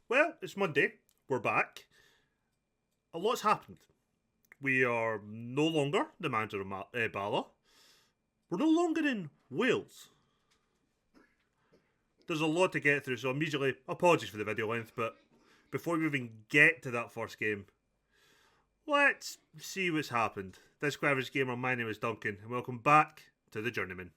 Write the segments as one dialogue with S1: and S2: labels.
S1: Well, it's Monday. We're back. A lot's happened. We are no longer the manager of Bala. We're no longer in Wales. There's a lot to get through, so immediately, apologies for the video length, but before we even get to that first game, let's see what's happened. This Average Gamer, my name is Duncan, and welcome back to the Journeyman.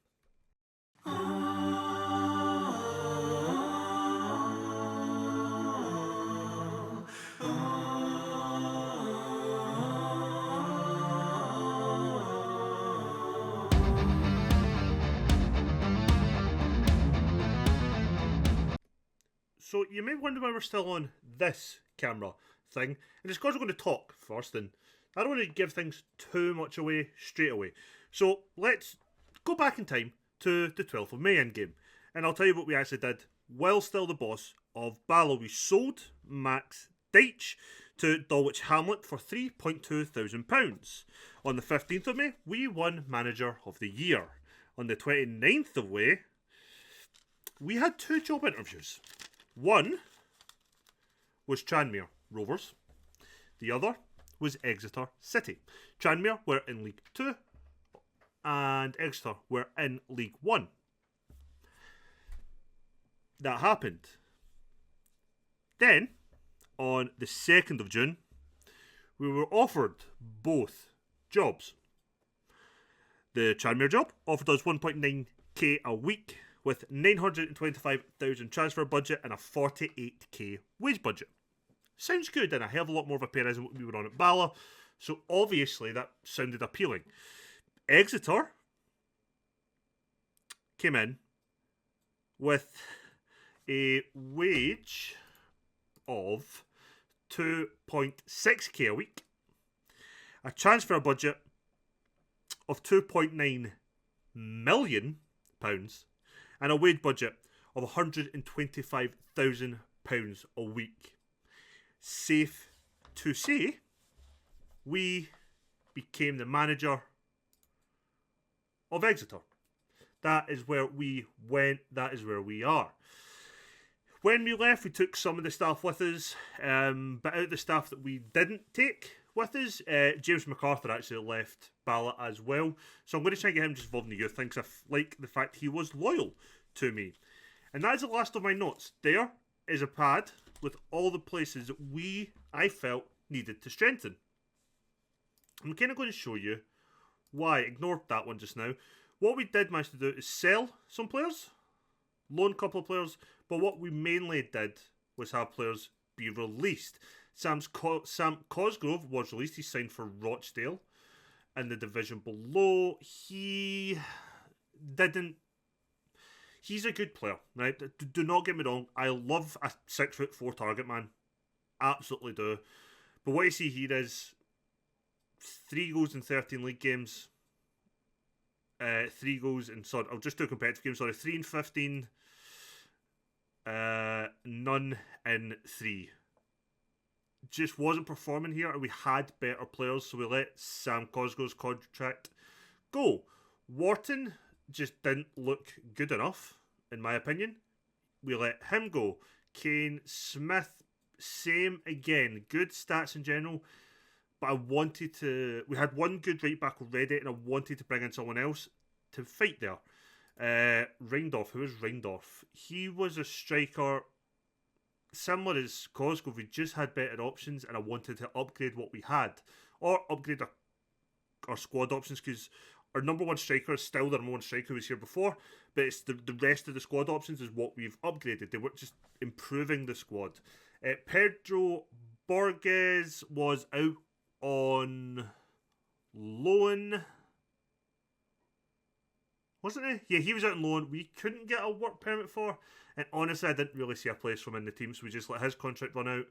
S1: So you may wonder why we're still on this camera thing, and it's because we're going to talk first, and I don't want to give things too much away straight away. So let's go back in time to the 12th of May endgame, and I'll tell you what we actually did while still the boss of Bala. We sold Max Deitch to Dulwich Hamlet for £3,200. On the 15th of May, we won Manager of the Year. On the 29th of May, we had two job interviews. One was Tranmere Rovers. The other was Exeter City. Tranmere were in League 2 and Exeter were in League 1. That happened. Then, on the 2nd of June, we were offered both jobs. The Tranmere job offered us 1.9k a week with 925,000 transfer budget and a 48k wage budget. Sounds good, and a hell of a lot more of a pay rise than what we were on at Bala, so obviously that sounded appealing. Exeter came in with a wage of 2.6k a week, a transfer budget of £2.9 million, and a wage budget of £125,000 a week. Safe to say, we became the manager of Exeter. That is where we went, that is where we are. When we left, we took some of the staff with us, but out of the staff that we didn't take with us, James MacArthur actually left Bala as well. So I'm going to try and get him just involved in the youth thing, because I like the fact he was loyal to me. And that is the last of my notes. There is a pad with all the places that I felt needed to strengthen. I'm kind of going to show you why. Ignore that one just now. What we did manage to do is sell some players, loan a couple of players, but what we mainly did was have players be released. Sam Cosgrove was released. He signed for Rochdale in the division below. He's a good player, right? Do not get me wrong. I love a 6'4" target man. Absolutely do. But what you see here is 3 goals in 13 league games. 3 goals in, sorry, I'll just do competitive games, sorry. 3 in 15. None in 3. Just wasn't performing here, and we had better players, so we let Sam Cosgrove's contract go. Wharton just didn't look good enough, in my opinion. We let him go. Kane Smith, same again. Good stats in general, but we had one good right back already, and I wanted to bring in someone else to fight there. Reindorf, who is Reindorf? He was a striker similar as Cosgrove. We just had better options, and I wanted to upgrade what we had, or upgrade our squad options, because our number one striker is still the number one striker who was here before, but it's the rest of the squad options is what we've upgraded. They were just improving the squad. Pedro Borges was out on loan, wasn't he? Yeah, he was out on loan. We couldn't get a work permit for, and honestly, I didn't really see a place for him in the team, so we just let his contract run out.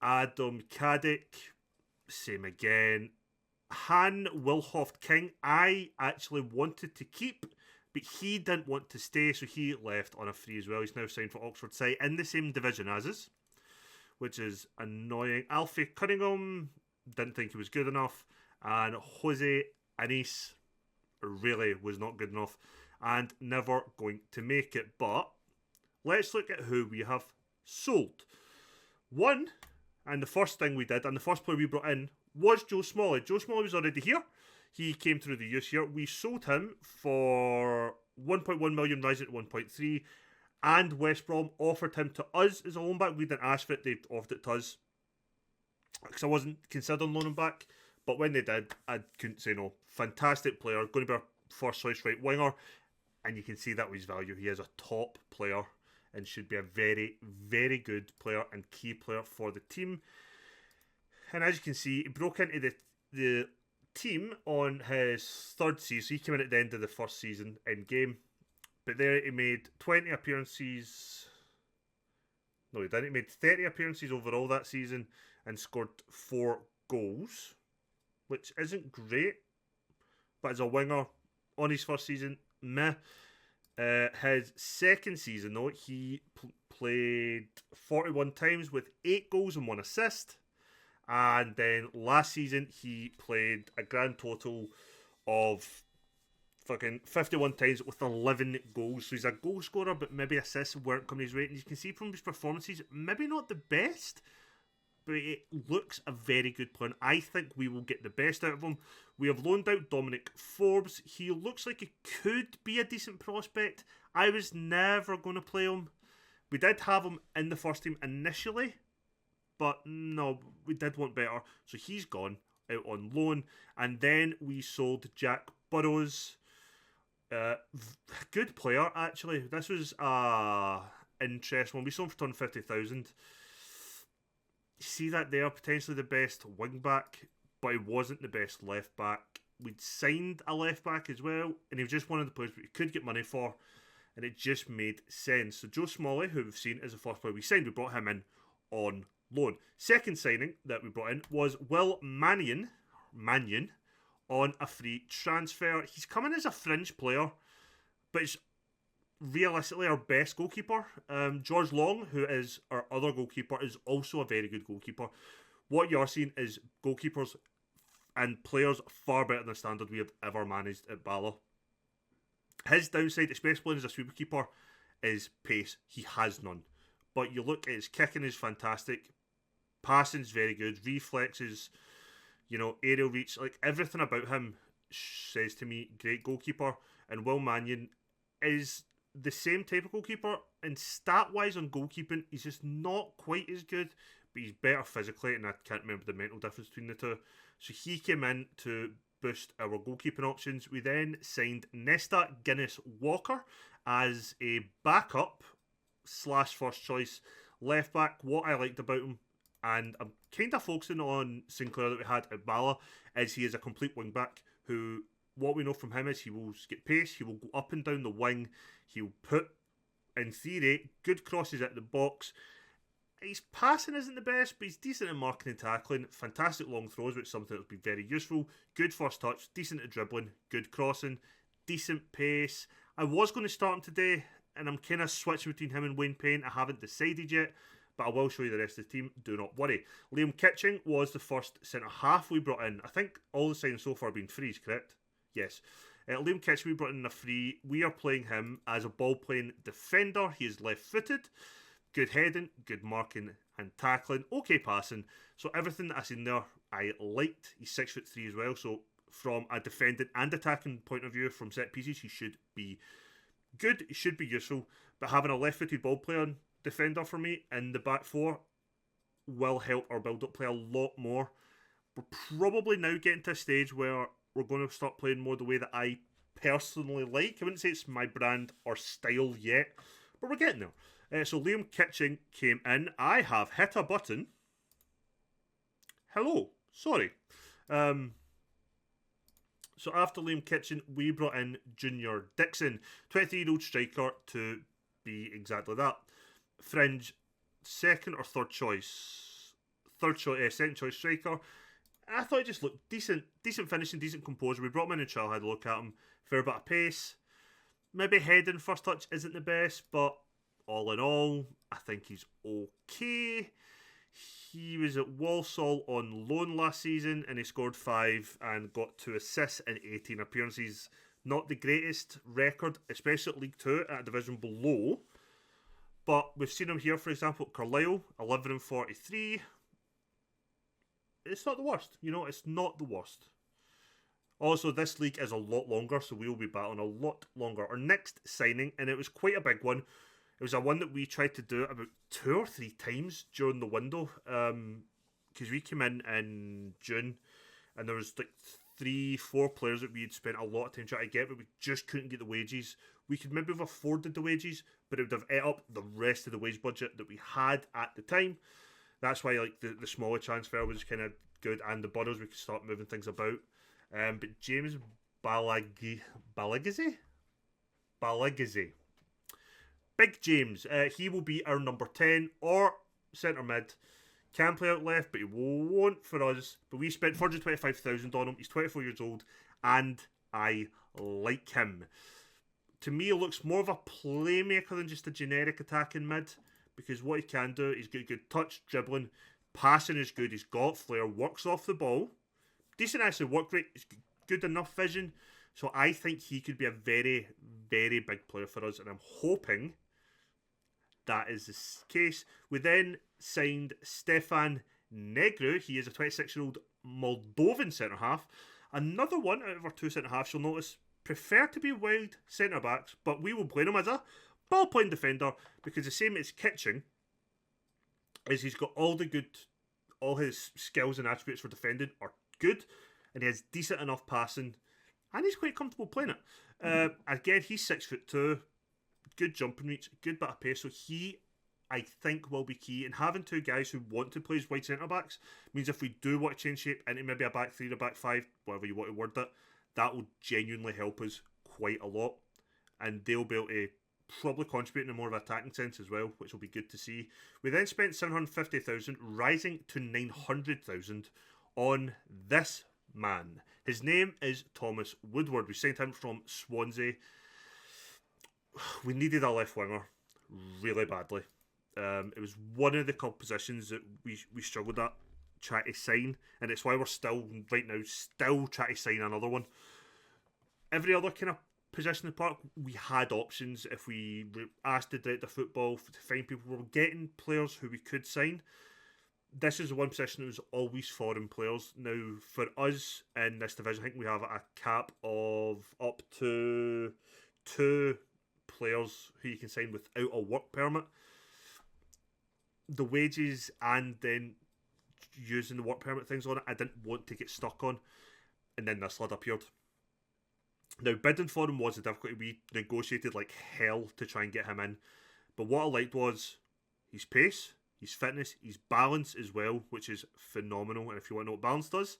S1: Adam Caddick, same again. Han Wilhoft King, I actually wanted to keep, but he didn't want to stay, so he left on a free as well. He's now signed for Oxford City in the same division as us, which is annoying. Alfie Cunningham, didn't think he was good enough, and Jose Anis really was not good enough and never going to make it. But let's look at who we have sold. One, and the first thing we did, and the first player we brought in was Joe Smalley. Joe Smalley was already here. He came through the youth year. We sold him for 1.1 million, rising to 1.3, and West Brom offered him to us as a loan back. We didn't ask for it; they offered it to us because I wasn't considering loaning back. But when they did, I couldn't say no. Fantastic player, going to be our first choice right winger, and you can see that with his value. He is a top player and should be a very, very good player and key player for the team. And as you can see, he broke into the team on his third season. He came in at the end of the first season in game. But there he made 20 appearances. No, he didn't. He made 30 appearances overall that season and scored 4 goals, which isn't great. But as a winger on his first season, meh. His second season, though, he played 41 times with 8 goals and 1 assist. And then last season, he played a grand total of fucking 51 times with 11 goals. So he's a goal scorer, but maybe assists weren't coming his way. And you can see from his performances, maybe not the best, but it looks a very good player. I think we will get the best out of him. We have loaned out Dominic Forbes. He looks like he could be a decent prospect. I was never going to play him. We did have him in the first team initially, but no, we did want better. So he's gone out on loan. And then we sold Jack Burrows. Good player, actually. This was interesting one. We sold him for 250,000. See that there, potentially the best wing back, but he wasn't the best left back. We'd signed a left back as well, and he was just one of the players we could get money for, and it just made sense. So Joe Smalley, who we've seen as the first player we signed, we brought him in on loan. Second signing that we brought in was Will Mannion on a free transfer. He's coming as a fringe player, but it's realistically our best goalkeeper. George Long, who is our other goalkeeper, is also a very good goalkeeper. What you're seeing is goalkeepers and players far better than the standard we have ever managed at Bala. His downside, especially playing as a sweeper keeper, is pace. He has none. But you look at his kicking is fantastic. Passing's very good. Reflexes, aerial reach, like everything about him says to me, great goalkeeper. And Will Mannion is the same type of goalkeeper, and stat-wise on goalkeeping, he's just not quite as good, but he's better physically, and I can't remember the mental difference between the two. So he came in to boost our goalkeeping options. We then signed Nesta Guinness Walker as a backup / first choice left back. What I liked about him, and I'm kind of focusing on Sinclair that we had at Bala, is he is a complete wing back who, what we know from him is he will get pace, he will go up and down the wing, he'll put, in theory, good crosses at the box. His passing isn't the best, but he's decent at marking and tackling. Fantastic long throws, which is something that would be very useful. Good first touch, decent at dribbling, good crossing, decent pace. I was going to start him today, and I'm kind of switching between him and Wayne Payne. I haven't decided yet, but I will show you the rest of the team. Do not worry. Liam Kitching was the first centre-half we brought in. I think all the signings so far have been frees, correct? Yes. Liam Kitching, we brought in a free. We are playing him as a ball-playing defender. He is left-footed. Good heading, good marking and tackling. Okay passing. So everything that I seen there, I liked. He's 6'3" as well. So from a defending and attacking point of view, from set pieces, he should be good. He should be useful. But having a left-footed ball-playing defender for me in the back four will help our build-up play a lot more. We're probably now getting to a stage where we're going to start playing more the way that I personally like. I wouldn't say it's my brand or style yet, but we're getting there. So Liam Kitching came in. I have hit a button. Hello. Sorry. So after Liam Kitching, we brought in Junior Dixon, 23-year-old striker to be exactly that. Fringe, second or third choice? Second choice striker. I thought he just looked decent finishing, decent composure. We brought him in and Charles had a look at him. Fair bit of pace. Maybe heading first touch isn't the best, but all in all, I think he's okay. He was at Walsall on loan last season and he scored 5 and got 2 assists in 18 appearances. Not the greatest record, especially at League 2 at a division below. But we've seen him here, for example, Carlisle, 11 and 43. It's not the worst. You know, it's not the worst. Also, this league is a lot longer, so we will be battling a lot longer. Our next signing, and it was quite a big one. It was a one that we tried to do about 2 or 3 times during the window. Because we came in June, and there was like 3-4 players that we had spent a lot of time trying to get, but we just couldn't get the wages. We could maybe have afforded the wages, but it would have ate up the rest of the wage budget that we had at the time. That's why like the smaller transfer was kind of good, and the Boroughs we could start moving things about. But James Balagizzi, Big James, he will be our number 10 or centre mid. Can play out left, but he won't for us. But we spent 425,000 on him. He's 24 years old, and I like him. To me, he looks more of a playmaker than just a generic attacking mid, because what he can do, he's got good touch, dribbling, passing is good, he's got flair, works off the ball, decent actually work rate, he's good enough vision. So I think he could be a very, very big player for us, and I'm hoping that is the case. We then signed Stefan Negru. He is a 26-year-old Moldovan centre-half. Another one out of our 2 centre-halves, you'll notice, prefer to be wide centre-backs, but we will play him as a ball-playing defender, because the same as Kitching is he's got all his skills and attributes for defending are good, and he has decent enough passing, and he's quite comfortable playing it. Again, he's 6'2", good jumping reach, good bit of pace, so he, I think, will be key. And having 2 guys who want to play as wide centre-backs means if we do want to change shape into maybe a back 3 or back 5, whatever you want to word it, that will genuinely help us quite a lot. And they'll be able to probably contribute in a more of an attacking sense as well, which will be good to see. We then spent 750,000, rising to 900,000 on this man. His name is Thomas Woodward. We signed him from Swansea. We needed a left winger really badly. It was one of the positions that we struggled at trying to sign, and it's why we're still right now trying to sign another one. Every other kind of position in the park, we had options if we were asked the director of football to find people. We were getting players who we could sign. This is the one position that was always foreign players. Now, for us in this division, I think we have a cap of up to 2 players who you can sign without a work permit. The wages and then using the work permit things on it, I didn't want to get stuck on, and then this lad appeared. Now, bidding for him was a difficulty. We negotiated like hell to try and get him in, but what I liked was his pace, his fitness, his balance as well, which is phenomenal. And if you want to know what balance does,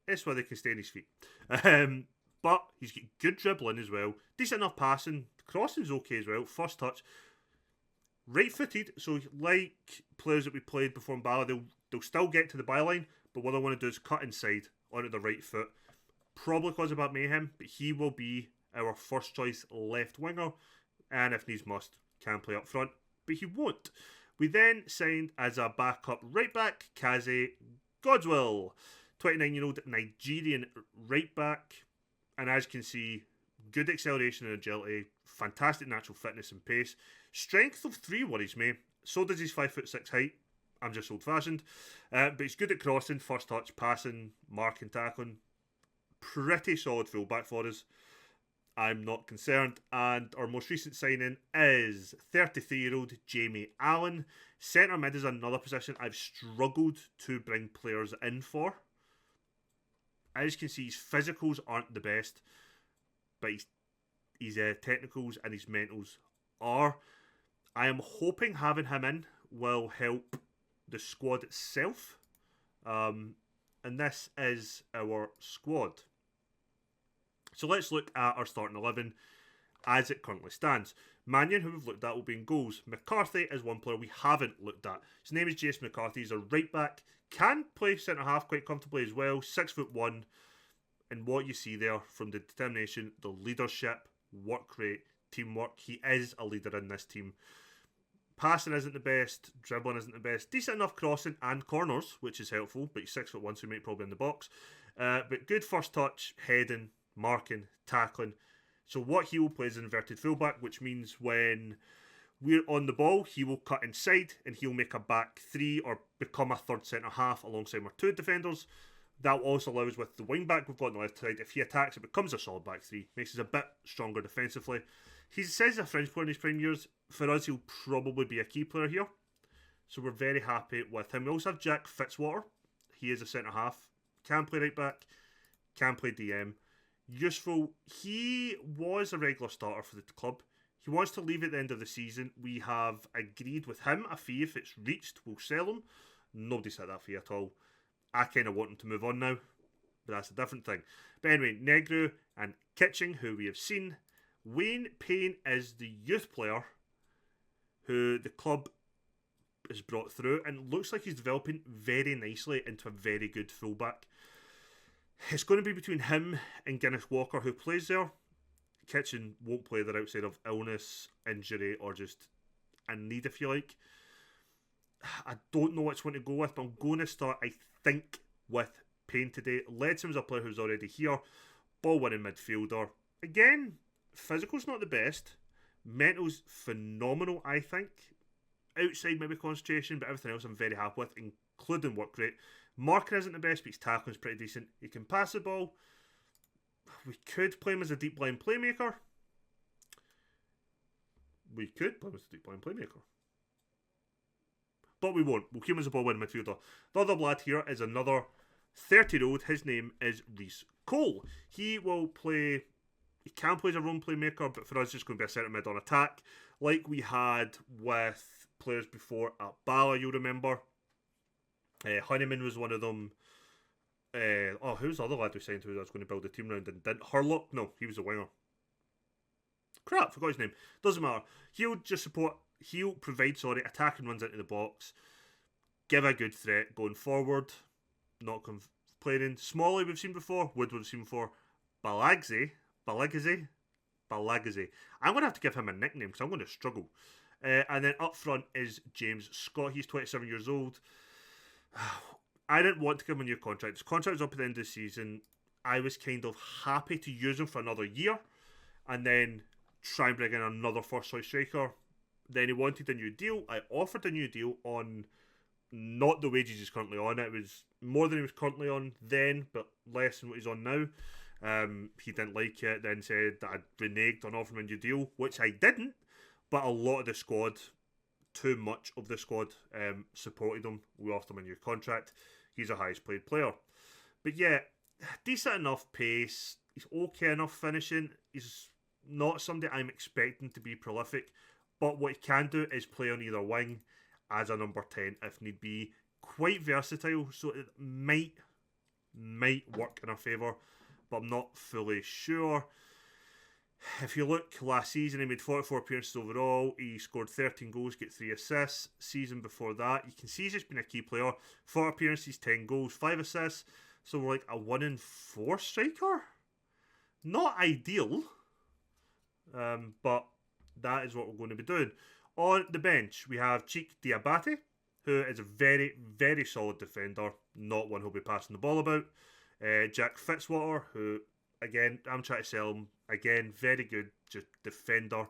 S1: it's where they can stay on his feet. But he's got good dribbling as well, decent enough passing, crossing's okay as well, first touch, right-footed. So like players that we played before in Bala, they'll still get to the byline, but what I want to do is cut inside onto the right foot. Probably cause a bit of mayhem, but he will be our first choice left winger, and if needs must, can play up front, but he won't. We then signed as a backup right back, Kaze Godswill, 29-year-old Nigerian right back, and as you can see, good acceleration and agility, fantastic natural fitness and pace. Strength of 3 worries me, so does his 5'6" height. I'm just old fashioned, but he's good at crossing, first touch, passing, marking, tackling. Pretty solid fullback for us. I'm not concerned. And our most recent signing is 33-year-old Jamie Allen. Centre mid is another position I've struggled to bring players in for. As you can see, his physicals aren't the best, but his technicals and his mentals are. I am hoping having him in will help the squad itself. And this is our squad. So let's look at our starting 11 as it currently stands. Mannion, who we've looked at, will be in goals. McCarthy is one player we haven't looked at. His name is Jason McCarthy. He's a right back. Can play centre half quite comfortably as well. 6'1", and what you see there from the determination, the leadership, work rate, teamwork. He is a leader in this team. Passing isn't the best, dribbling isn't the best. Decent enough crossing and corners, which is helpful, but he's 6'1", so he might probably in the box. But good first touch, heading, marking, tackling. So what he will play is inverted fullback, which means when we're on the ball, he will cut inside and he'll make a back three or become a third centre half alongside our two defenders. That will also allow us with the wing back we've got on the left side. If he attacks, it becomes a solid back three. Makes us a bit stronger defensively. He says a French player in his prime years. For us, he'll probably be a key player here. So we're very happy with him. We also have Jack Fitzwater. He is a centre half. Can play right back. Can play DM. Useful. He was a regular starter for the club. He wants to leave at the end of the season. We have agreed with him a fee. If it's reached, we'll sell him. Nobody's had that fee at all. I kind of want him to move on now, but that's a different thing. But anyway, Negru and Kitching, who we have seen. Wayne Payne is the youth player who the club has brought through and looks like he's developing very nicely into a very good fullback. It's going to be between him and Guinness Walker, who plays there. Kitchen won't play there outside of illness, injury, or just a need, if you like. I don't know which one to go with, but I'm going to start, I think, with Payne today. Ledsam's a player who's already here. Ball winning midfielder. Again, physical's not the best. Mental's phenomenal, I think. Outside maybe concentration, but everything else I'm very happy with, including work rate. Marker isn't the best, but his tackling's pretty decent. He can pass the ball. We could play him as a deep line playmaker. But we won't. We'll keep him as a ball winning midfielder. The other lad here is another 30-year-old. His name is Reece Cole. He will play. He can play as a role playmaker, but for us, it's just going to be a centre mid on attack, like we had with players before at Bala. You'll remember. Honeyman was one of them. Who's the other lad we signed who I was going to build a team around and didn't? Hurlock? No, he was a winger. Crap, forgot his name. Doesn't matter. He'll just support. He'll provide, attacking runs into the box. Give a good threat going forward. Not complaining. Smalley we've seen before. Wood we've seen before. Balagazy. I'm going to have to give him a nickname because I'm going to struggle. And then up front is James Scott. He's 27 years old. I didn't want to give him a new contract. His contract was up at the end of the season. I was kind of happy to use him for another year and then try and bring in another first choice striker. Then he wanted a new deal. I offered a new deal on not the wages he's currently on. It was more than he was currently on then, but less than what he's on now. He didn't like it, then said that I'd reneged on offering him a new deal, which I didn't, but a lot of the squad, too much of the squad, supported him. We offered him a new contract. He's a highest paid player. But yeah, decent enough pace. He's okay enough finishing. He's not somebody I'm expecting to be prolific, but what he can do is play on either wing as a number 10 if need be. Quite versatile, so it might work in our favour, but I'm not fully sure. If you look last season, he made 44 appearances overall. He scored 13 goals, get 3 assists. Season before that, you can see he's just been a key player. 4 appearances, 10 goals, 5 assists. So we're like a 1 in 4 striker. Not ideal, but that is what we're going to be doing. On the bench, we have Cheek Diabate, who is a very, very solid defender. Not one who'll be passing the ball about. Jack Fitzwater, who, again, I'm trying to sell him. Again, very good, just defender.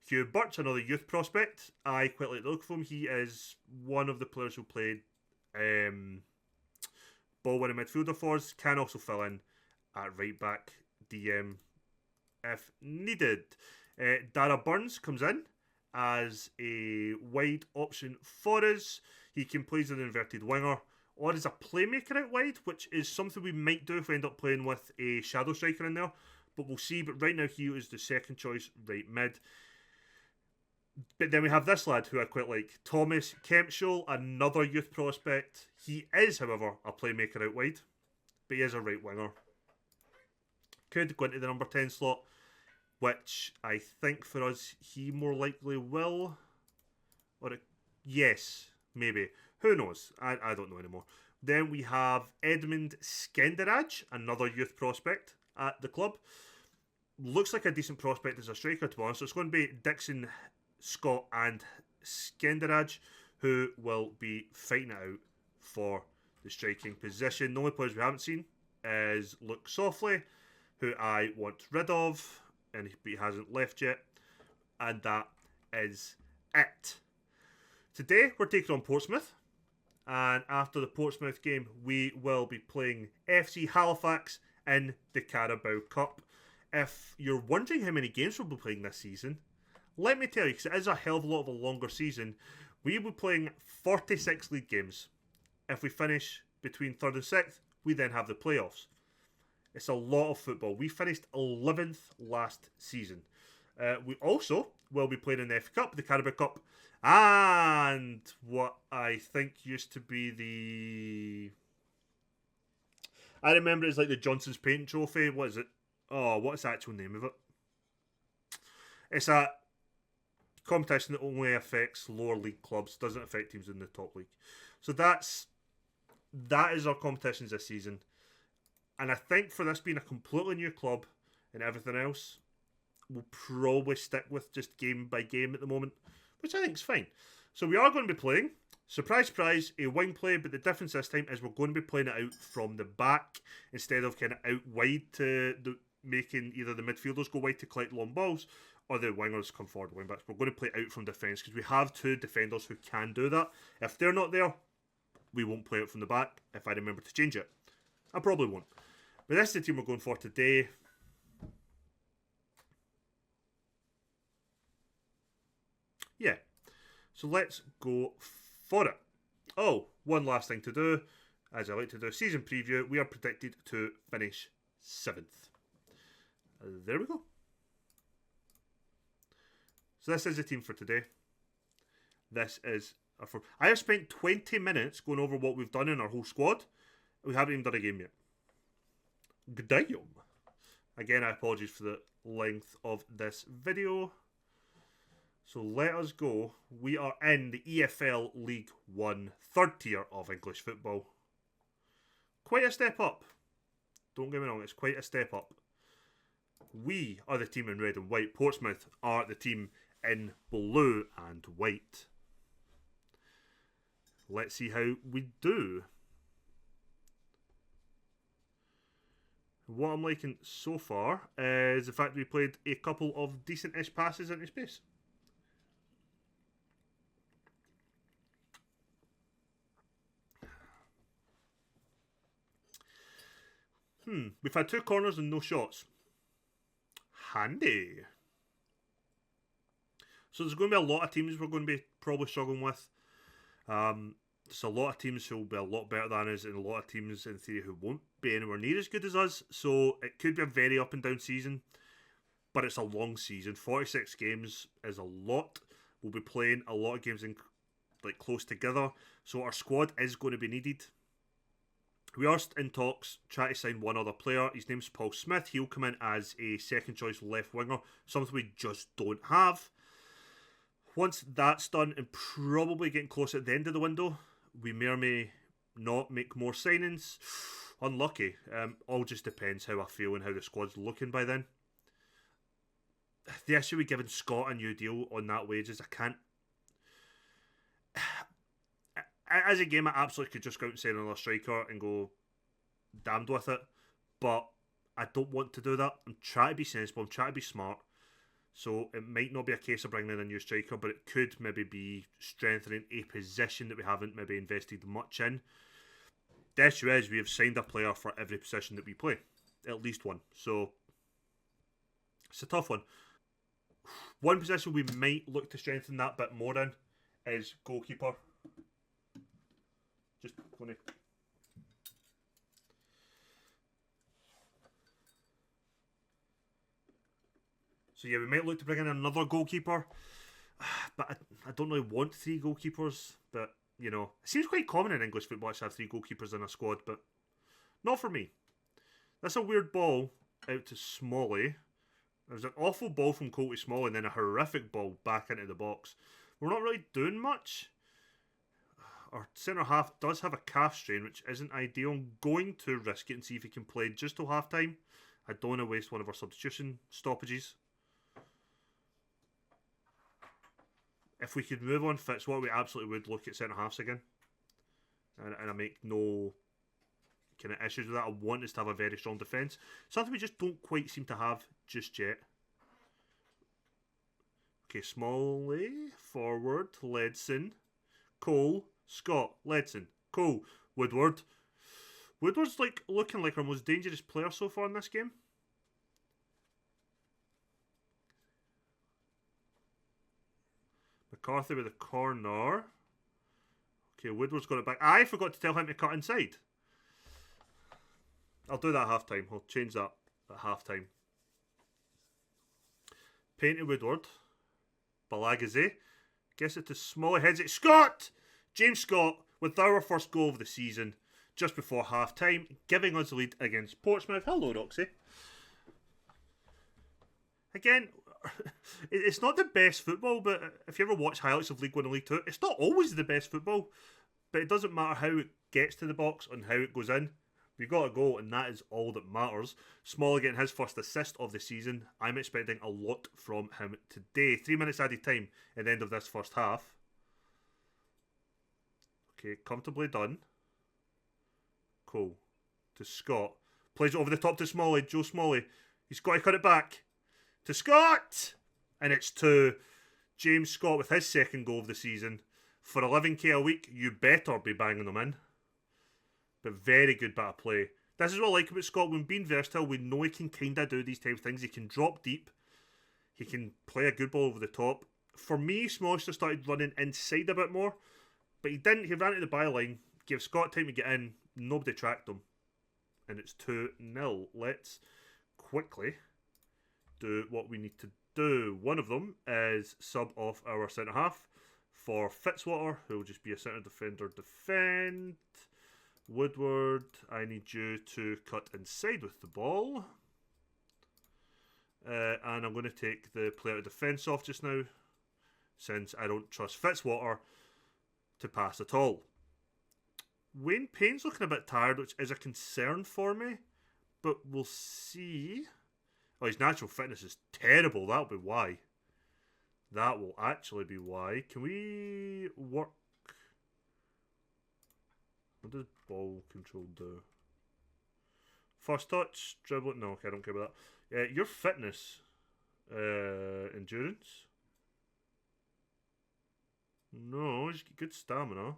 S1: Hugh Birch, another youth prospect. I quite like the look of him. He is one of the players who played ball-winning midfielder for us. Can also fill in at right back, DM, if needed. Dara Burns comes in as a wide option for us. He can play as an inverted winger or as a playmaker out wide, which is something we might do if we end up playing with a shadow striker in there. But we'll see. But right now he is the second choice right mid. But then we have this lad who I quite like, Thomas Kempshall, another youth prospect. He is, however, a playmaker out wide, but he is a right winger. Could go into the number 10 slot, which I think for us he more likely will. Yes, maybe. Who knows? I don't know anymore. Then we have Edmund Skenderaj, another youth prospect at the club. Looks like a decent prospect as a striker, to be honest. So it's going to be Dixon, Scott and Skenderaj who will be fighting it out for the striking position. The only players we haven't seen is Luke Softly, who I want rid of, and he hasn't left yet, and that is it. Today we're taking on Portsmouth, and after the Portsmouth game we will be playing FC Halifax in the Carabao Cup. If you're wondering how many games we'll be playing this season, let me tell you, because it is a hell of a lot of a longer season, we will be playing 46 league games. If we finish between 3rd and 6th, we then have the playoffs. It's a lot of football. We finished 11th last season. We also will be playing in the FA Cup, the Carabao Cup, and what I think used to be the... I remember it's like the Johnson's Paint Trophy. What is it? Oh, what's the actual name of it? It's a competition that only affects lower league clubs, doesn't affect teams in the top league. So that is our competitions this season. And I think for this being a completely new club and everything else, we'll probably stick with just game by game at the moment, which I think is fine. So we are going to be playing, surprise, surprise, a wing play, but the difference this time is we're going to be playing it out from the back instead of kind of out wide to making either the midfielders go wide to collect long balls or the wingers come forward, wing backs. We're going to play out from defence because we have two defenders who can do that. If they're not there, we won't play out from the back if I remember to change it. I probably won't. But this is the team we're going for today. Yeah. So let's go for it. Oh, one last thing to do. As I like to do, season preview. We are predicted to finish 7th. There we go. So this is the team for today. This is our form. I have spent 20 minutes going over what we've done in our whole squad. We haven't even done a game yet. Damn. Again, I apologize for the length of this video. So let us go. We are in the EFL League 1, 3rd tier of English football. Quite a step up. Don't get me wrong, it's quite a step up. We are the team in red and white. Portsmouth are the team in blue and white. Let's see how we do. What I'm liking so far is the fact we played a couple of decent-ish passes into space. We've had 2 corners and no shots. Handy. So there's going to be a lot of teams we're going to be probably struggling with. There's a lot of teams who will be a lot better than us, and a lot of teams in theory who won't be anywhere near as good as us. So it could be a very up and down season, but it's a long season. 46 games is a lot. We'll be playing a lot of games in like close together, so our squad is going to be needed. We are in talks, trying to sign one other player. His name's Paul Smith. He'll come in as a second choice left winger, something we just don't have. Once that's done and probably getting close at the end of the window, we may or may not make more signings. Unlucky. All just depends how I feel and how the squad's looking by then. The issue with giving Scott a new deal on that wage is I can't... As a game, I absolutely could just go out and sign another striker and go damned with it. But I don't want to do that. I'm trying to be sensible. I'm trying to be smart. So it might not be a case of bringing in a new striker, but it could maybe be strengthening a position that we haven't maybe invested much in. The issue is we have signed a player for every position that we play. At least one. So it's a tough one. One position we might look to strengthen that bit more in is goalkeeper. Just going to... So yeah, we might look to bring in another goalkeeper. But I don't really want 3 goalkeepers. But, you know, it seems quite common in English football to have 3 goalkeepers in a squad. But not for me. That's a weird ball out to Smalley. There's an awful ball from Cole to Smalley and then a horrific ball back into the box. We're not really doing much. Our centre half does have a calf strain, which isn't ideal. I'm going to risk it and see if he can play just till half time. I don't want to waste one of our substitution stoppages. If we could move on Fitzwater, we absolutely would look at centre halves again. And I make no kind of issues with that. I want us to have a very strong defence. Something we just don't quite seem to have just yet. Okay, Smalley, forward, Ledson, Cole, Scott, Ledson, Cole, Woodward. Woodward's like looking like our most dangerous player so far in this game. McCarthy with a corner. Okay, Woodward's got it back. I forgot to tell him to cut inside. I'll do that at half time. I'll change that at half time. Payne to Woodward. Balagaze. Gets it to Smalley. Heads it. Scott! James Scott with our first goal of the season just before half time, giving us the lead against Portsmouth. Hello, Roxy. Again, it's not the best football, but if you ever watch highlights of League 1 and League 2, it's not always the best football, but it doesn't matter how it gets to the box and how it goes in. We've got a goal, and that is all that matters. Smalley getting his first assist of the season. I'm expecting a lot from him today. 3 minutes added time at the end of this first half. Okay, comfortably done. Cool. To Scott. Plays it over the top to Smalley. Joe Smalley. He's got to cut it back. To Scott! And it's to James Scott with his second goal of the season. For 11k a week, you better be banging them in. But very good bit of play. This is what I like about Scott. When being versatile, we know he can kind of do these type of things. He can drop deep. He can play a good ball over the top. For me, Smalley just started running inside a bit more. But he didn't. He ran to the byline. Gave Scott time to get in. Nobody tracked him. And it's 2-0. Let's quickly do what we need to do. One of them is sub off our centre-half for Fitzwater, who will just be a centre defender defend. Woodward, I need you to cut inside with the ball. And I'm going to take the player of defence off just now, since I don't trust Fitzwater to pass at all. Wayne Payne's looking a bit tired, which is a concern for me, but we'll see. Oh, his natural fitness is terrible. That'll be why. That will actually be why. Can we work? What does ball control do? First touch, dribbling. No, okay, I don't care about that. Your fitness, endurance. No, he's got good stamina.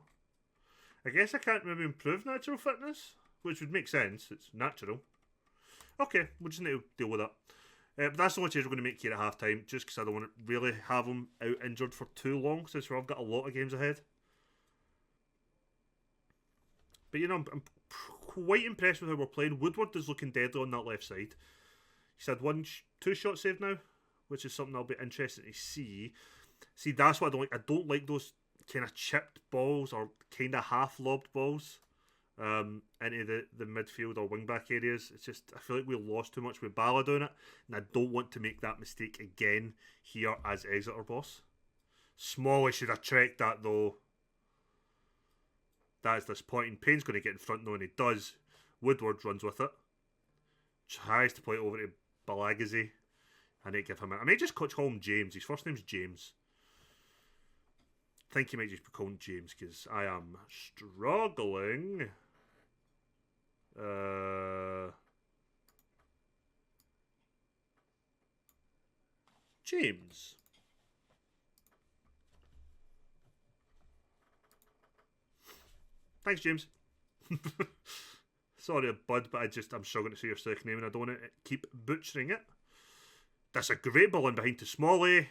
S1: I guess I can't maybe improve natural fitness, which would make sense. It's natural. Okay, we'll just need to deal with that. But that's the only change we're going to make here at half time, just because I don't want to really have him out injured for too long, since we've got a lot of games ahead. But you know, I'm quite impressed with how we're playing. Woodward is looking deadly on that left side. He's had two shots saved now, which is something I'll be interested to see. See, that's what I don't like. I don't like those kind of chipped balls or kind of half lobbed balls into the midfield or wing back areas. It's just, I feel like we lost too much with Bala doing it, and I don't want to make that mistake again here as Exeter boss. Smalley should have checked that though. That is disappointing. Payne's going to get in front though, and he does. Woodward runs with it. Tries to play it over to Balagaze. I need to give him a... I may just call him James. His first name's James. I think he might just be called James, because I am struggling. James. Thanks, James. Sorry, bud, but I'm struggling to say your second name and I don't want to keep butchering it. That's a great ball in behind to Smalley.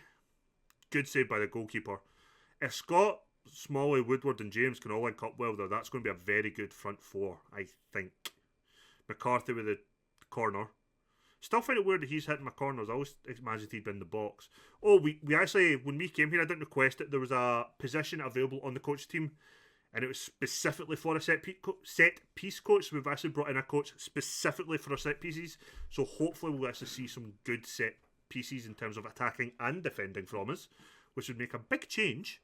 S1: Good save by the goalkeeper. If Scott, Smalley, Woodward and James can all link up well, though, that's going to be a very good front four, I think. McCarthy with the corner. Still find it weird that he's hitting my corners. I always imagined he'd been in the box. Oh, we actually, when we came here, I didn't request it. There was a position available on the coach team, and it was specifically for a set piece coach. So we've actually brought in a coach specifically for our set pieces. So hopefully we'll actually see some good set pieces in terms of attacking and defending from us, which would make a big change.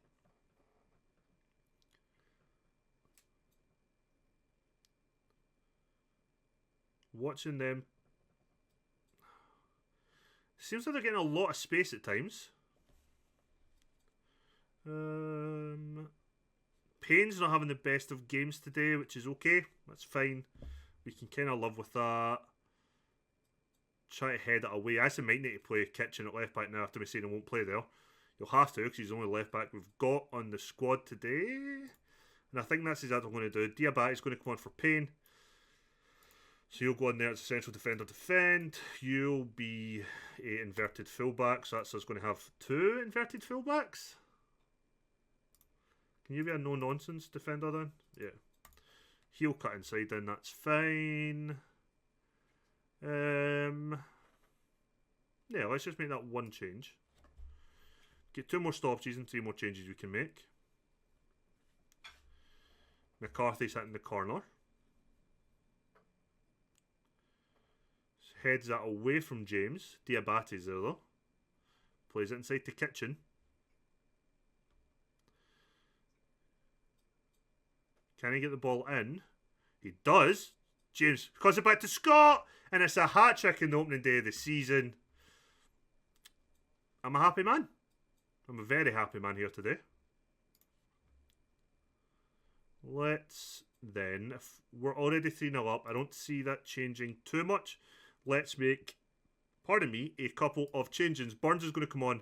S1: Watching them. Seems like they're getting a lot of space at times. Payne's not having the best of games today, which is okay. That's fine. We can kind of live with that. Try to head it away. I actually might need to play Kitchen at left back now after me saying I won't play there. You'll have to, because he's the only left back we've got on the squad today. And I think that's exactly what I'm going to do. Diabate is going to come on for Payne. So you'll go in there as a central defender defend. You'll be a inverted fullback. So that's us going to have 2 inverted fullbacks. Can you be a no-nonsense defender then? Yeah. He'll cut inside then, that's fine. Yeah, let's just make that one change. Get 2 more stoppages and 3 more changes we can make. McCarthy's hitting the corner. Heads that away from James. Diabate's there though. Plays it inside to Kitchen. Can he get the ball in? He does. James cuts it back to Scott. And it's a hat-trick in the opening day of the season. I'm a happy man. I'm a very happy man here today. Let's then, if we're already 3-0 up, I don't see that changing too much. Let's make, pardon me, a couple of changes. Burns is going to come on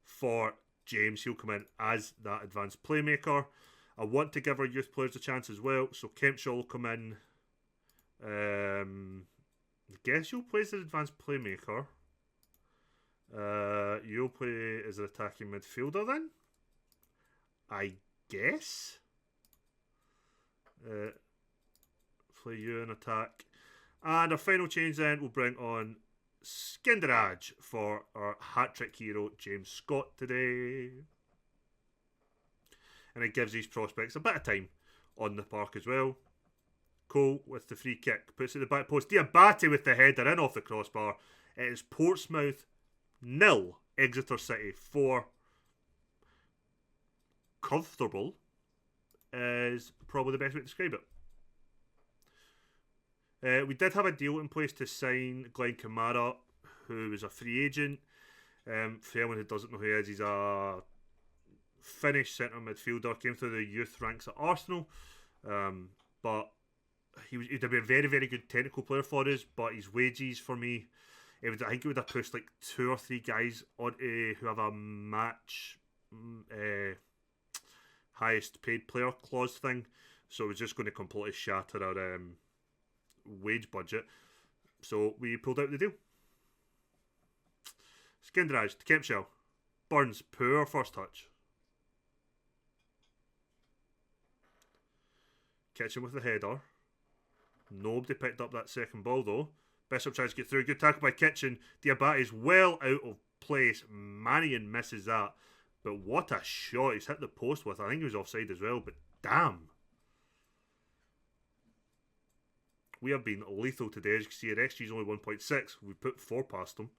S1: for James. He'll come in as that advanced playmaker. I want to give our youth players a chance as well. So Kempshaw will come in. I guess you'll play as an advanced playmaker. You'll play as an attacking midfielder then. I guess. Play you in attack. And our final change then will bring on Skinderaj for our hat-trick hero James Scott today. And it gives these prospects a bit of time on the park as well. Cole with the free kick. Puts it at the back post. Diabate with the header in off the crossbar. It is Portsmouth 0. Exeter City 4. Comfortable is probably the best way to describe it. We did have a deal in place to sign Glenn Kamara, who is a free agent. For anyone who doesn't know who he is, he's a Finnish centre midfielder. Came through the youth ranks at Arsenal. But he'd be a very, very good technical player for us. But his wages for me, I think it would have pushed like 2 or 3 guys on who have a match highest paid player clause thing. So it was just going to completely shatter our wage budget. So we pulled out the deal. Skinderaj to Kempshaw. Burns, poor first touch. Kitchen with the header. Nobody picked up that second ball though. Bishop tries to get through. Good tackle by Kitchen. Diabate is well out of place. Mannion misses that. But what a shot he's hit the post with. I think he was offside as well, but damn. We have been lethal today. As you can see, our XG is only 1.6. We put 4 past them.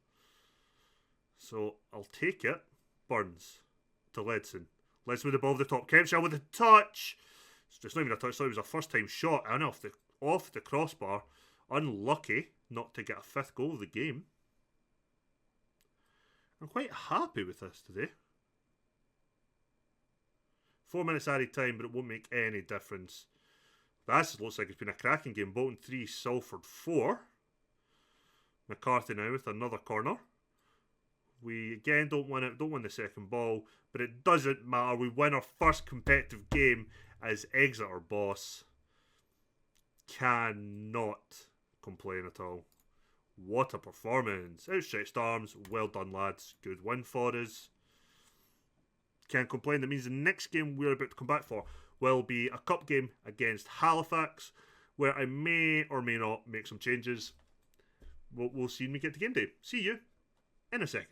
S1: So I'll take it. Burns to Ledson. Ledson with the ball over the top. Kempshaw with the touch. It's not even a touch. So it was a first time shot. And off the crossbar. Unlucky not to get a 5th goal of the game. I'm quite happy with this today. 4 minutes added time, but it won't make any difference. That looks like it's been a cracking game. Bolton 3, Salford 4. McCarthy now with another corner. We again don't win the second ball, but it doesn't matter. We win our first competitive game as Exeter boss. Cannot complain at all. What a performance. Outstretched arms. Well done, lads. Good win for us. Can't complain. That means the next game we're about to come back for will be a cup game against Halifax, where I may or may not make some changes. We'll see when we get to game day. See you in a second.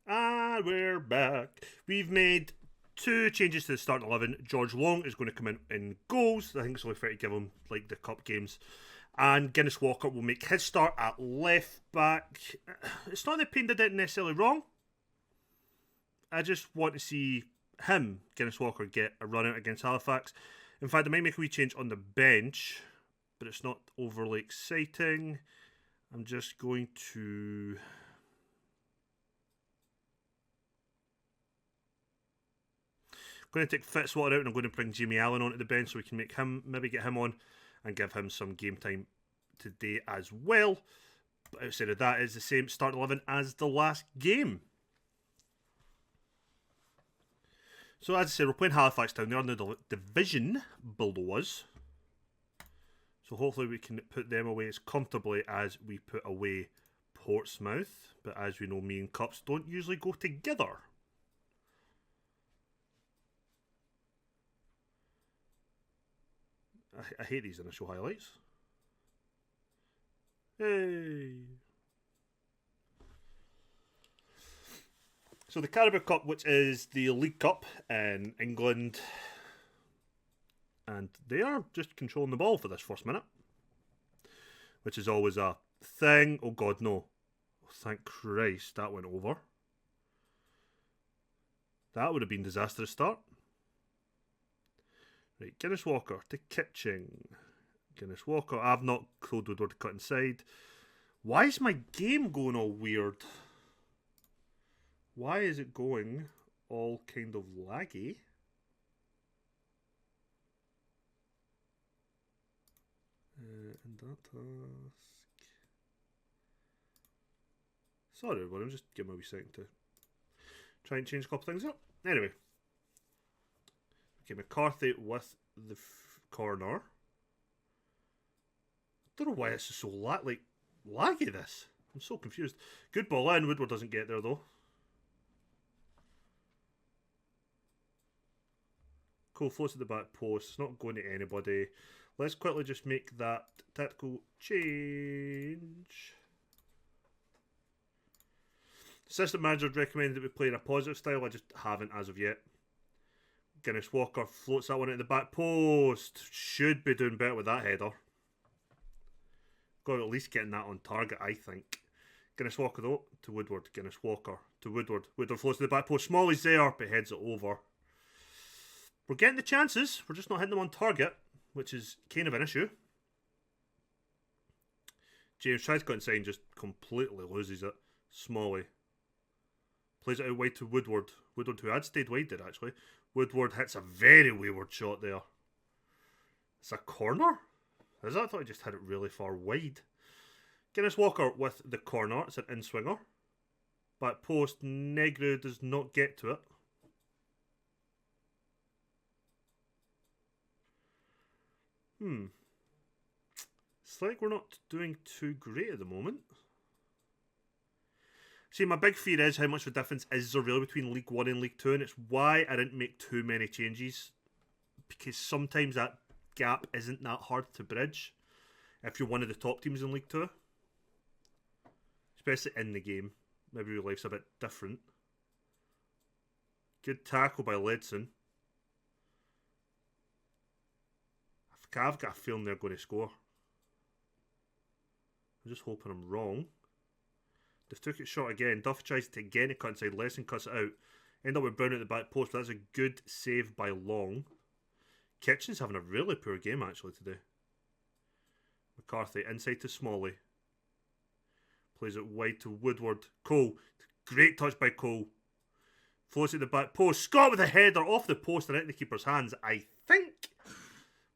S1: And we're back. We've made 2 changes to the starting 11. George Long is going to come in goals. I think it's only fair to give him like the cup games. And Guinness Walker will make his start at left back. It's not that Payne did it necessarily wrong. I just want to see him, Guinness Walker, get a run out against Halifax. In fact, I might make a wee change on the bench, but it's not overly exciting. I'm just going to... I'm going to take Fitzwater out and I'm going to bring Jamie Allen onto the bench so we can make him, maybe get him on and give him some game time today as well. But outside of that, it's the same start 11 as the last game. So as I said, we're playing Halifax Town. They're in the division below us. So hopefully we can put them away as comfortably as we put away Portsmouth. But as we know, me and Cups don't usually go together. I hate these initial highlights. Hey! So the Carabao Cup, which is the League Cup in England, and they are just controlling the ball for this first minute, which is always a thing. Oh God, no. Oh, thank Christ that went over. That would have been a disastrous start. Right, Guinness Walker to Kitching. Guinness Walker. I've not closed Woodward to cut inside. Why is my game going all weird? Why is it going all kind of laggy? And that task. Sorry everyone, I'm just giving my wee second to try and change a couple things up. Anyway. Okay, McCarthy with the corner. I don't know why it's so laggy this. I'm so confused. Good ball in. Woodward doesn't get there though. Cole floats at the back post. It's not going to anybody. Let's quickly just make that tactical change. Assistant manager recommended that we play in a positive style. I just haven't as of yet. Guinness Walker floats that one at the back post. Should be doing better with that header. Got at least getting that on target, I think. Guinness Walker though, to Woodward. Guinness Walker to Woodward. Woodward floats to the back post. Smalley's there, but heads it over. We're getting the chances. We're just not hitting them on target, which is kind of an issue. James tries to cut inside and just completely loses it. Smalley plays it out wide to Woodward. Woodward, who had stayed wide, did actually. Woodward hits a very wayward shot there. It's a corner? Is that? I thought he just had it really far wide. Guinness Walker with the corner. It's an in-swinger. Back post. Negru does not get to it. It's like we're not doing too great at the moment. See, my big fear is how much of a difference is there really between League 1 and League 2, and it's why I didn't make too many changes. Because sometimes that gap isn't that hard to bridge if you're one of the top teams in League 2. Especially in the game. Maybe your life's a bit different. Good tackle by Ledson. I've got a feeling they're going to score. I'm just hoping I'm wrong. They've took it short again. Duff tries to again to cut inside. Lesson cuts it out. End up with Brown at the back post, but that's a good save by Long. Kitchen's having a really poor game actually today. McCarthy inside to Smalley. Plays it wide to Woodward. Cole. Great touch by Cole. Floats at the back post. Scott with a header off the post and into the keeper's hands, I think.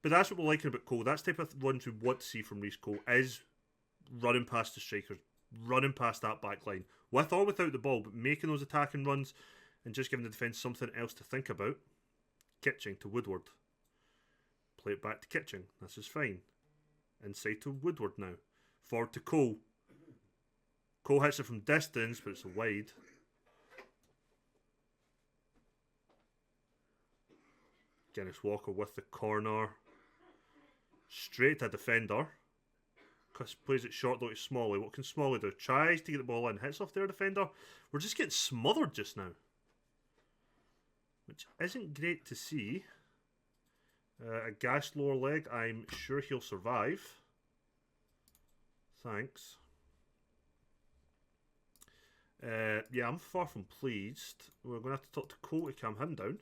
S1: But that's what we're liking about Cole. That's the type of runs we want to see from Reece Cole, is running past the strikers, running past that back line, with or without the ball, but making those attacking runs and just giving the defence something else to think about. Kitching to Woodward. Play it back to Kitching. This is fine. Inside to Woodward now. Forward to Cole. Cole hits it from distance, but it's wide. Guinness Walker with the corner. Straight to defender. Plays it short though to Smalley. What can Smalley do? Tries to get the ball in. Hits off their defender. We're just getting smothered just now. Which isn't great to see. A gashed lower leg. I'm sure he'll survive. Thanks. Yeah, I'm far from pleased. We're going to have to talk to Cole to calm him down.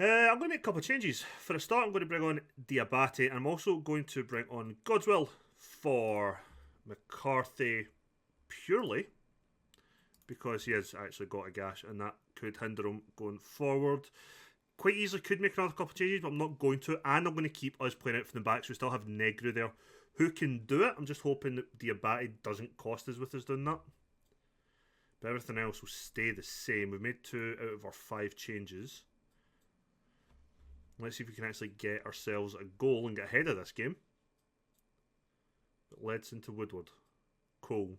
S1: I'm going to make a couple of changes. For a start, I'm going to bring on Diabate, and I'm also going to bring on Godswill for McCarthy purely because he has actually got a gash, and that could hinder him going forward. Quite easily could make another couple of changes, but I'm not going to, and I'm going to keep us playing out from the back, so we still have Negru there, who can do it. I'm just hoping that Diabate doesn't cost us with us doing that. But everything else will stay the same. We've made 2 out of our 5 changes. Let's see if we can actually get ourselves a goal and get ahead of this game. But Ledson to Woodward. Cole.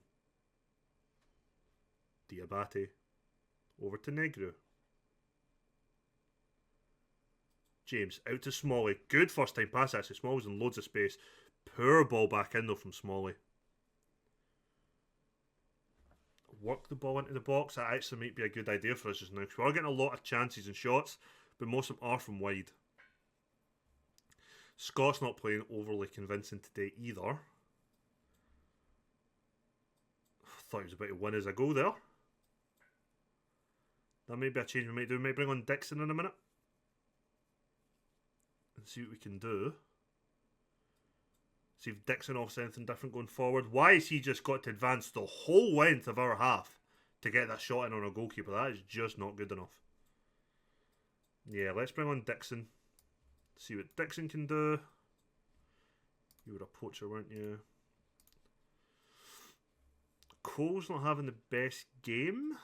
S1: Diabate. Over to Negru. James out to Smalley. Good first time pass actually. Smalley was in loads of space. Poor ball back in though from Smalley. Work the ball into the box. That actually might be a good idea for us just now, because we are getting a lot of chances and shots, but most of them are from wide. Scott's not playing overly convincing today either. I thought he was about to win as a goal there. That may be a change we might do. We might bring on Dixon in a minute and see what we can do. See if Dixon offers anything different going forward. Why has he just got to advance the whole length of our half to get that shot in on a goalkeeper? That is just not good enough. Yeah, let's bring on Dixon. See what Dixon can do. You were a poacher, weren't you? Cole's not having the best game.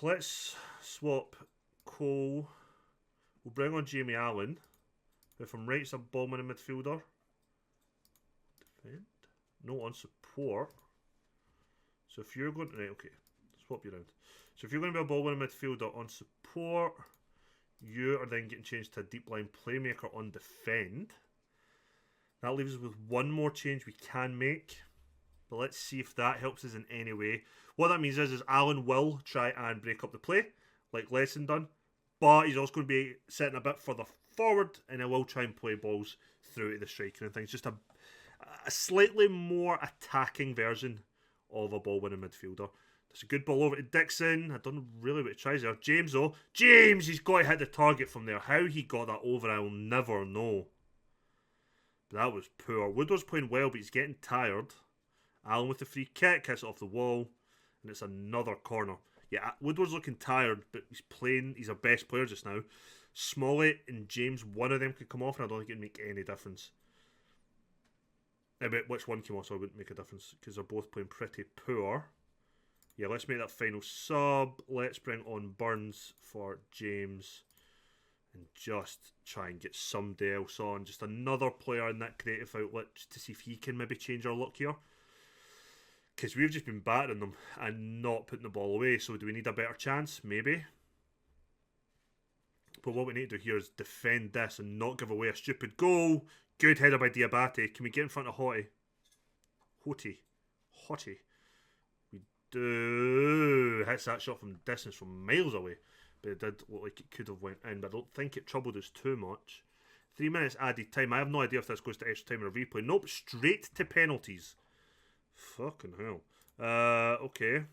S1: Let's swap Cole. We'll bring on Jamie Allen. If I'm right, it's a ballman and midfielder. Defend. No, on support. So if you're going to... Right, okay. Swap you around. So if you're going to be a ballman and midfielder on support, you are then getting changed to a deep line playmaker on defend. That leaves us with one more change we can make. But let's see if that helps us in any way. What that means is Allen will try and break up the play, like Lesson done. But he's also going to be setting a bit further forward, and he will try and play balls through to the striker and things. Just a slightly more attacking version of a ball-winning midfielder. There's a good ball over to Dixon. I don't know really what he tries there. James, though. James, he's got to hit the target from there. How he got that over, I will never know. But that was poor. Woodward's playing well, but he's getting tired. Allen with the free kick, hits it off the wall, and it's another corner. Yeah, Woodward's looking tired, but he's playing. He's our best player just now. Smollett and James, one of them could come off, and I don't think it'd make any difference. I bet which one came off, so it wouldn't make a difference, because they're both playing pretty poor. Yeah, let's make that final sub. Let's bring on Burns for James, and just try and get somebody else on. Just another player in that creative outlet, just to see if he can maybe change our luck here. Because we've just been battering them and not putting the ball away. So do we need a better chance? Maybe. But what we need to do here is defend this and not give away a stupid goal. Good header by Diabate. Can we get in front of Hottie? Hottie. We do. Hits that shot from distance from miles away. But it did look like it could have went in. But I don't think it troubled us too much. 3 minutes added time. I have no idea if this goes to extra time or replay. Nope, straight to penalties. Fucking hell. Okay.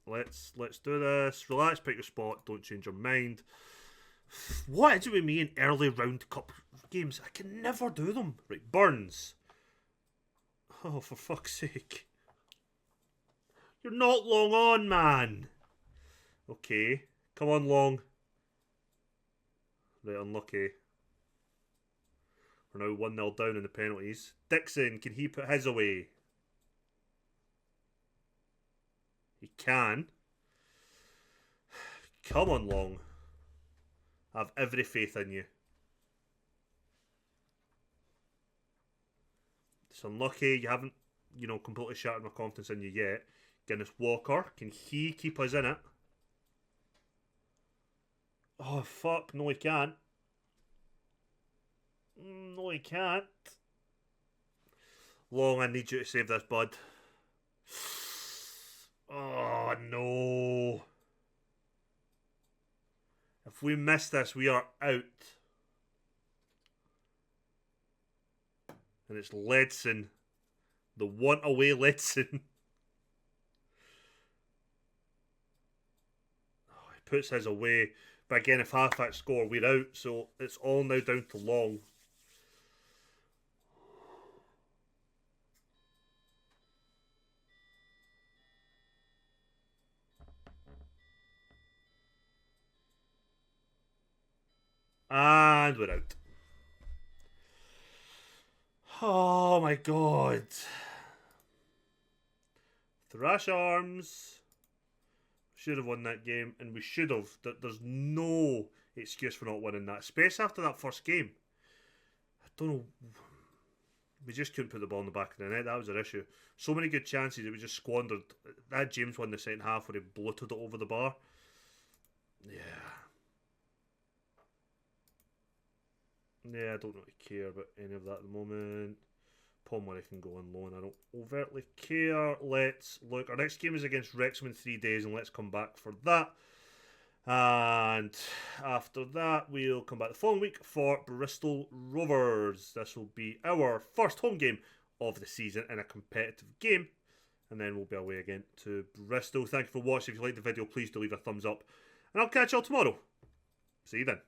S1: Let's do this. Relax, pick your spot. Don't change your mind. What is it with me in early round cup games? I can never do them. Right, Burns. Oh, for fuck's sake. You're not long on, man. Okay. Come on, Long. Right, unlucky. We're now 1-0 down in the penalties. Dixon, can he put his away? He can. Come on, Long. I have every faith in you. It's unlucky you haven't, completely shattered my confidence in you yet. Guinness Walker, can he keep us in it? Oh, fuck. No, he can't. No, he can't. Long, I need you to save this, bud. Oh, no. If we miss this, we are out. And it's Ledson. The want-away Ledson. Oh, he puts his away. But again, if half-back score, we're out. So it's all now down to Long. And we're out. Oh my god. Thrash Arms should have won that game, and we should have. There's no excuse for not winning that, especially after that first game. I don't know. We just couldn't put the ball in the back of the net. That was our issue. So many good chances that we just squandered. That James won the second half where he bloated it over the bar. Yeah. Yeah, I don't really care about any of that at the moment. Paul Murray can go on loan. I don't overtly care. Let's look. Our next game is against Wrexham in 3 days, and let's come back for that. And after that, we'll come back the following week for Bristol Rovers. This will be our first home game of the season in a competitive game. And then we'll be away again to Bristol. Thank you for watching. If you liked the video, please do leave a thumbs up. And I'll catch you all tomorrow. See you then.